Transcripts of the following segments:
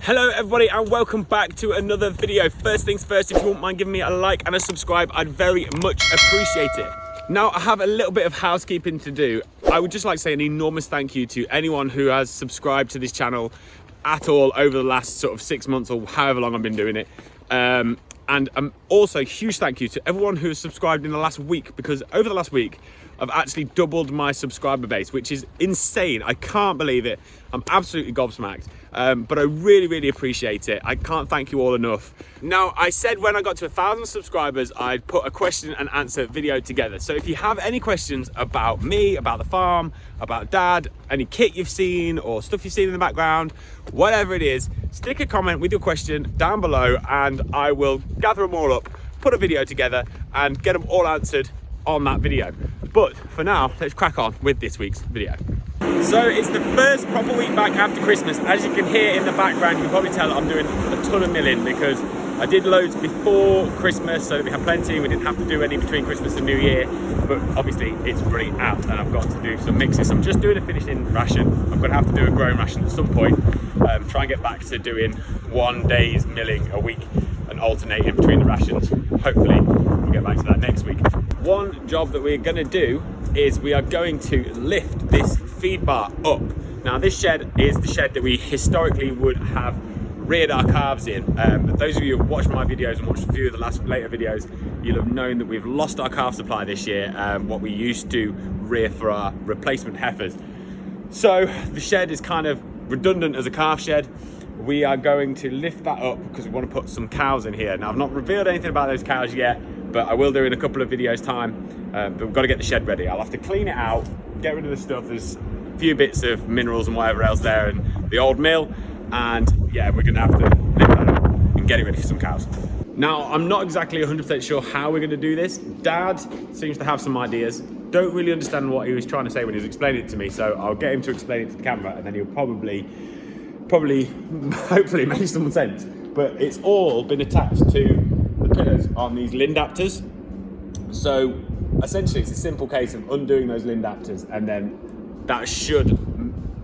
Hello everybody and welcome back to another video. First things first, if you wouldn't mind giving me a like and a subscribe, I'd very much appreciate it. Now I have a little bit of housekeeping to do. I would just like to say an enormous thank you to anyone who has subscribed to this channel at all over the last sort of 6 months or however long I've been doing it. And also a huge thank you to everyone who has subscribed in the last week, because over the last week I've actually doubled my subscriber base, which is insane. I can't believe it. I'm absolutely gobsmacked. But I really appreciate it. I can't thank you all enough. Now, I said when I got to 1,000 subscribers, I'd put a question and answer video together. So if you have any questions about me, about the farm, about Dad, any kit you've seen or stuff you've seen in the background, whatever it is, stick a comment with your question down below and I will gather them all up, put a video together and get them all answered on that video. But for now, let's crack on with this week's video. So it's the first proper week back after Christmas. As you can hear in the background, you can probably tell I'm doing a ton of milling because I did loads before Christmas so that we had plenty. We didn't have to do any between Christmas and New Year, but obviously it's running out and I've got to do some mixes. I'm just doing a finishing ration. I'm going to have to do a growing ration at some point. Try and get back to doing 1 day's milling a week and alternating between the rations. Hopefully we'll get back to that next week. One job that we're going to do is we are going to lift this feed bar up. Now this shed is the shed that we historically would have reared our calves in. Those of you who have watched my videos and watched a few of the later videos, you'll have known that we've lost our calf supply this year, what we used to rear for our replacement heifers. So the shed is kind of redundant as a calf shed. We are going to lift that up because we want to put some cows in here. Now I've not revealed anything about those cows yet, but I will do in a couple of videos time. But we've got to get the shed ready. I'll have to clean it out, get rid of the stuff. There's a few bits of minerals and whatever else there and the old mill. And yeah, we're gonna have to lift that up and get it ready for some cows. Now, I'm not exactly 100% sure how we're gonna do this. Dad seems to have some ideas. Don't really understand what he was trying to say when he was explaining it to me. So I'll get him to explain it to the camera and then he'll probably, hopefully make some sense. But it's all been attached to the pillars on these lindapters. So essentially it's a simple case of undoing those lindapters and then that should,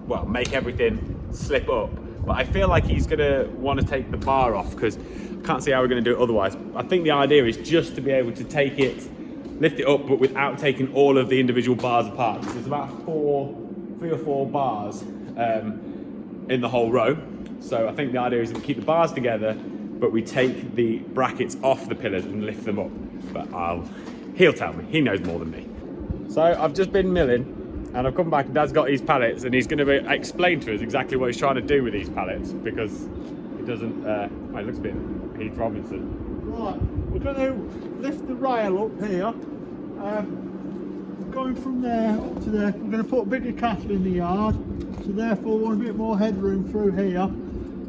well, make everything slip up. But I feel like he's gonna want to take the bar off because I can't see how we're gonna do it otherwise. I think the idea is just to be able to take it, lift it up, but without taking all of the individual bars apart. There's about 3 or 4 bars in the whole row. So I think the idea is that we keep the bars together, but we take the brackets off the pillars and lift them up. But he'll tell me, he knows more than me. So I've just been milling and I've come back and Dad's got his pallets and he's going to explain to us exactly what he's trying to do with these pallets because he doesn't, it looks a bit Heath Robinson. Right, we're going to lift the rail up here, going from there up to there. We're going to put a bigger cattle in the yard, so therefore we want a bit more headroom through here.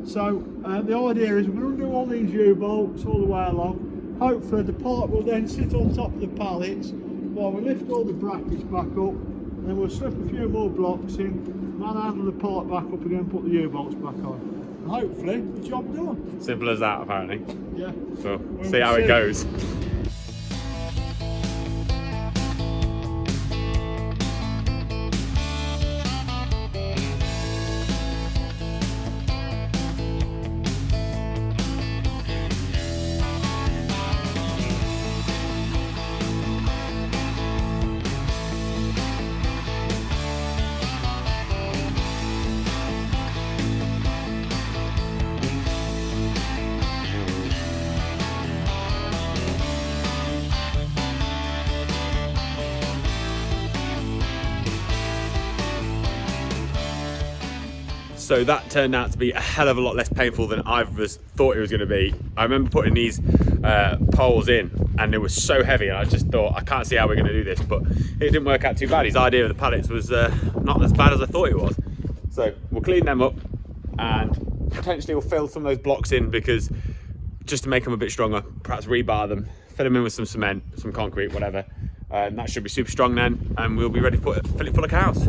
So the idea is we're going to do all these U-bolts all the way along. Hopefully the part will then sit on top of the pallets while we lift all the brackets back up. And then we'll slip a few more blocks in, manhandle the part back up again, put the U-bolts back on. And hopefully, the job done. Simple as that, apparently. Yeah. So, see how it goes. So that turned out to be a hell of a lot less painful than I thought it was going to be. I remember putting these poles in and they were so heavy and I just thought, I can't see how we're going to do this, but it didn't work out too bad. His idea of the pallets was not as bad as I thought it was. So we'll clean them up and potentially we'll fill some of those blocks in because just to make them a bit stronger, perhaps rebar them, fill them in with some cement, some concrete, whatever. And that should be super strong then and we'll be ready to fill it full of cows.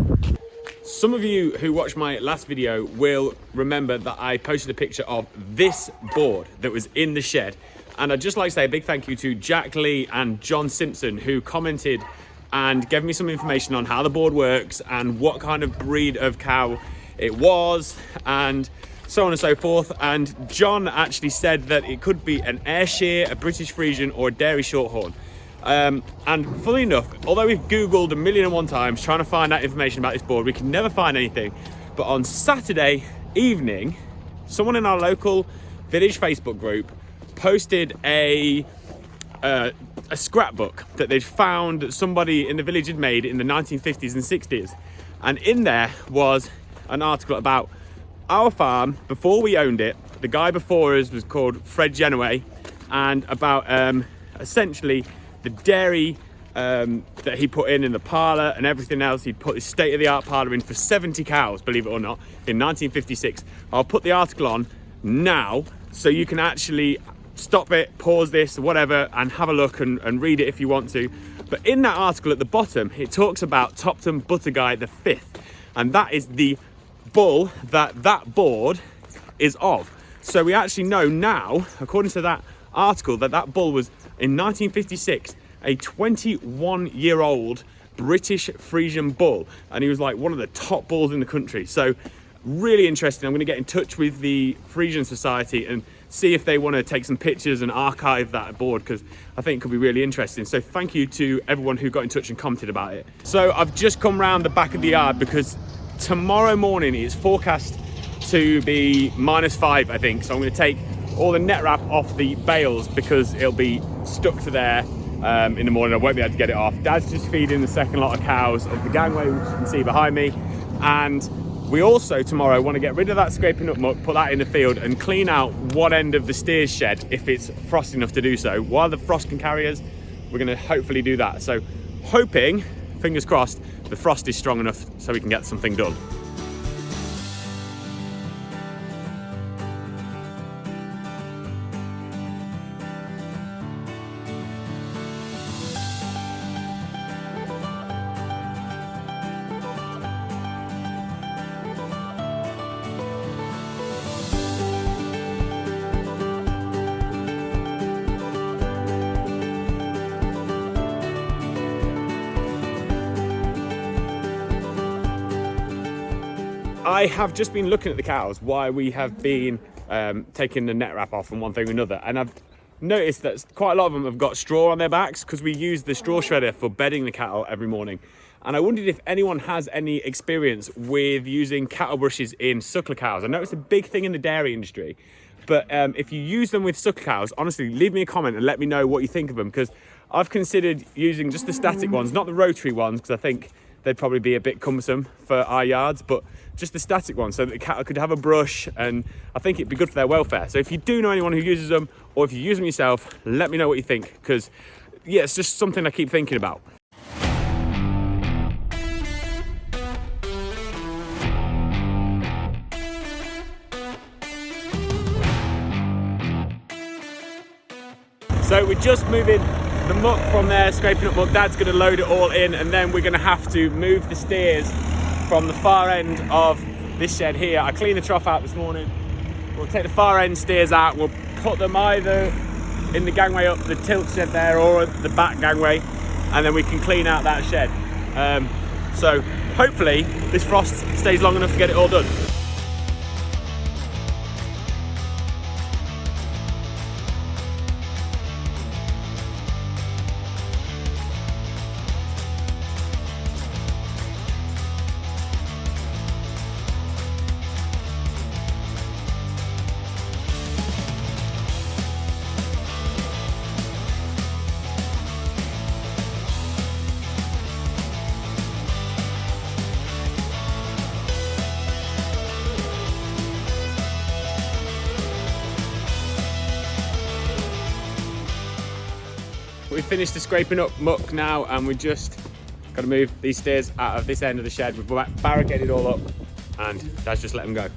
Some of you who watched my last video will remember that I posted a picture of this board that was in the shed. And I'd just like to say a big thank you to Jack Lee and John Simpson who commented and gave me some information on how the board works and what kind of breed of cow it was. And so on and so forth. And John actually said that it could be an Ayrshire, a British Frisian, or a Dairy Shorthorn. And funnily enough, although we've Googled 1,000,001 times trying to find out information about this board, we can never find anything. But on Saturday evening, someone in our local village Facebook group posted a scrapbook that they'd found that somebody in the village had made in the 1950s and 60s. And in there was an article about our farm before we owned it. The guy before us was called Fred Genoway, and about essentially the dairy that he put in the parlour and everything else. He'd put his state-of-the-art parlour in for 70 cows, believe it or not, in 1956. I'll put the article on now so you can actually stop it, pause this, whatever, and have a look and read it if you want to. But in that article at the bottom, it talks about Topton Butterguy the Fifth, and that is the bull that board is of. So we actually know now, according to that article, that bull was in 1956 a 21-year-old British Frisian bull, and he was like one of the top bulls in the country. So really interesting. I'm going to get in touch with the Frisian Society and see if they want to take some pictures and archive that board, because I think it could be really interesting. So thank you to everyone who got in touch and commented about it. So I've just come round the back of the yard because tomorrow morning it's forecast to be -5, I think. So I'm going to take all the net wrap off the bales because it'll be stuck to there in the morning. I won't be able to get it off. Dad's just feeding the second lot of cows up the gangway, which you can see behind me. And we also tomorrow want to get rid of that scraping up muck, put that in the field, and clean out one end of the steers shed if it's frost enough to do so. While the frost can carry us, we're going to hopefully do that. So hoping, fingers crossed, the frost is strong enough so we can get something done. I have just been looking at the cows while we have been taking the net wrap off and one thing or another, and I've noticed that quite a lot of them have got straw on their backs because we use the straw shredder for bedding the cattle every morning. And I wondered if anyone has any experience with using cattle brushes in suckler cows. I know it's a big thing in the dairy industry, but if you use them with suckler cows, honestly, leave me a comment and let me know what you think of them, because I've considered using just the static ones, not the rotary ones, because I think they'd probably be a bit cumbersome for our yards, but just the static ones so that the cattle could have a brush, and I think it'd be good for their welfare. So if you do know anyone who uses them, or if you use them yourself, let me know what you think, because yeah, it's just something I keep thinking about. So we're just moving the muck from there, scraping up muck. Dad's going to load it all in, and then we're going to have to move the steers from the far end of this shed here. I cleaned the trough out this morning. We'll take the far end steers out. We'll put them either in the gangway up the tilt shed there or the back gangway, and then we can clean out that shed. So hopefully this frost stays long enough to get it all done. We've finished the scraping up muck now, and we just got to move these steers out of this end of the shed. We've barricaded it all up, and Dad's just let them go.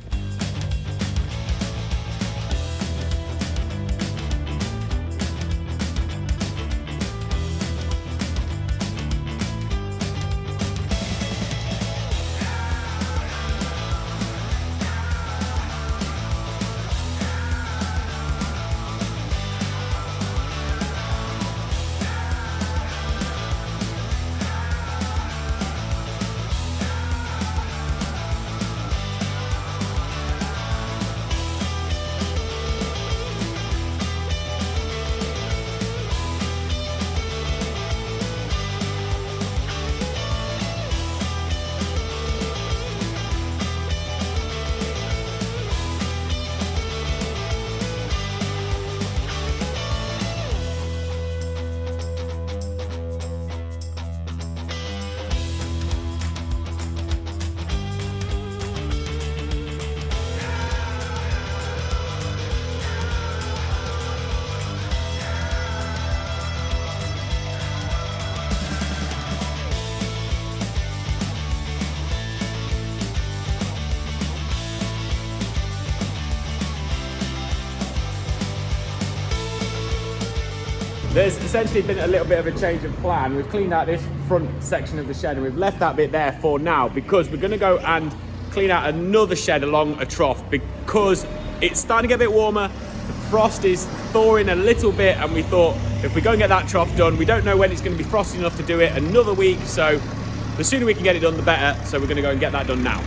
there's essentially been a little bit of a change of plan. We've cleaned out this front section of the shed and we've left that bit there for now because we're gonna go and clean out another shed along a trough because it's starting to get a bit warmer. The frost is thawing a little bit and we thought if we go and get that trough done, we don't know when it's gonna be frosty enough to do it another week, so the sooner we can get it done, the better. So we're gonna go and get that done now.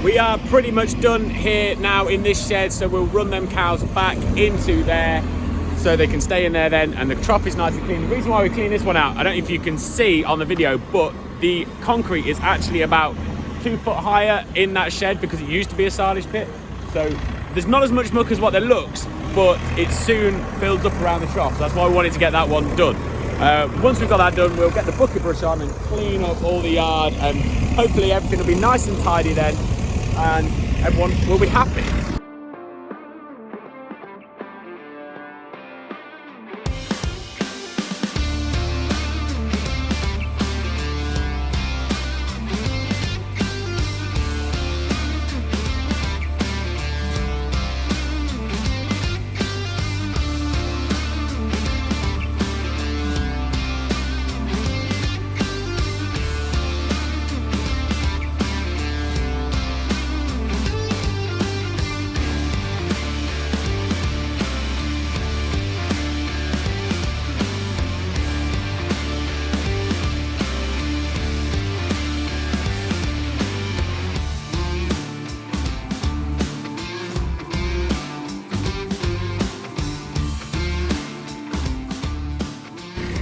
We are pretty much done here now in this shed, so we'll run them cows back into there so they can stay in there then, and the trough is nice and clean. The reason why we clean this one out, I don't know if you can see on the video, but the concrete is actually about 2 foot higher in that shed because it used to be a silage pit. So there's not as much muck as what there looks, but it soon builds up around the trough. So that's why we wanted to get that one done. Once we've got that done, we'll get the bucket brush on and clean up all the yard, and hopefully everything will be nice and tidy then, and everyone will be happy.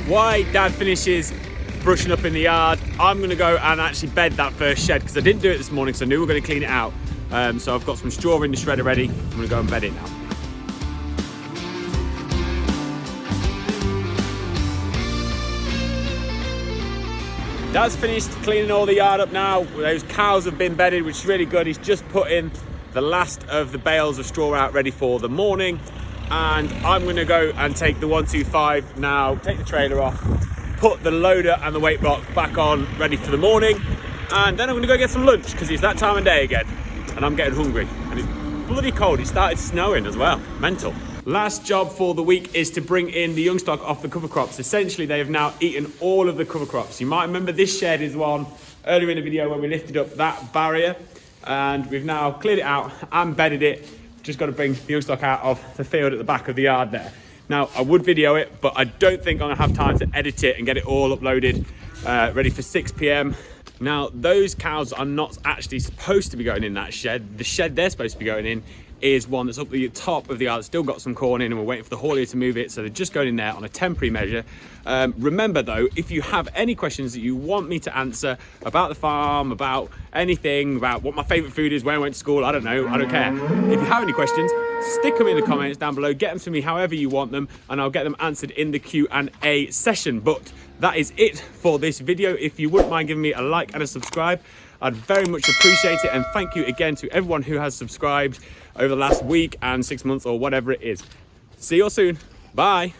While Dad finishes brushing up in the yard, I'm going to go and actually bed that first shed because I didn't do it this morning, so I knew we were going to clean it out. So I've got some straw in the shredder ready. I'm going to go and bed it now. Dad's finished cleaning all the yard up now. Those cows have been bedded, which is really good. He's just put in the last of the bales of straw out ready for the morning. And I'm going to go and take the 125 now, take the trailer off, put the loader and the weight block back on ready for the morning, and then I'm going to go get some lunch because it's that time of day again and I'm getting hungry and it's bloody cold. It started snowing as well. Mental. Last job for the week is to bring in the young stock off the cover crops. Essentially they have now eaten all of the cover crops. You might remember this shed is one earlier in the video where we lifted up that barrier, and we've now cleared it out and bedded it. Just got to bring the young stock out of the field at the back of the yard there. Now, I would video it, but I don't think I'm gonna have time to edit it and get it all uploaded, ready for 6 p.m. Now, those cows are not actually supposed to be going in that shed. The shed they're supposed to be going in is one that's up the top of the yard, still got some corn in, and we're waiting for the haulier to move it, so they're just going in there on a temporary measure. Remember though, if you have any questions that you want me to answer about the farm, about anything, about what my favourite food is, where I went to school, I don't know, I don't care. If you have any questions, stick them in the comments down below, get them to me however you want them, and I'll get them answered in the Q&A session. But that is it for this video. If you wouldn't mind giving me a like and a subscribe, I'd very much appreciate it, and thank you again to everyone who has subscribed over the last week and 6 months or whatever it is. See you all soon. Bye.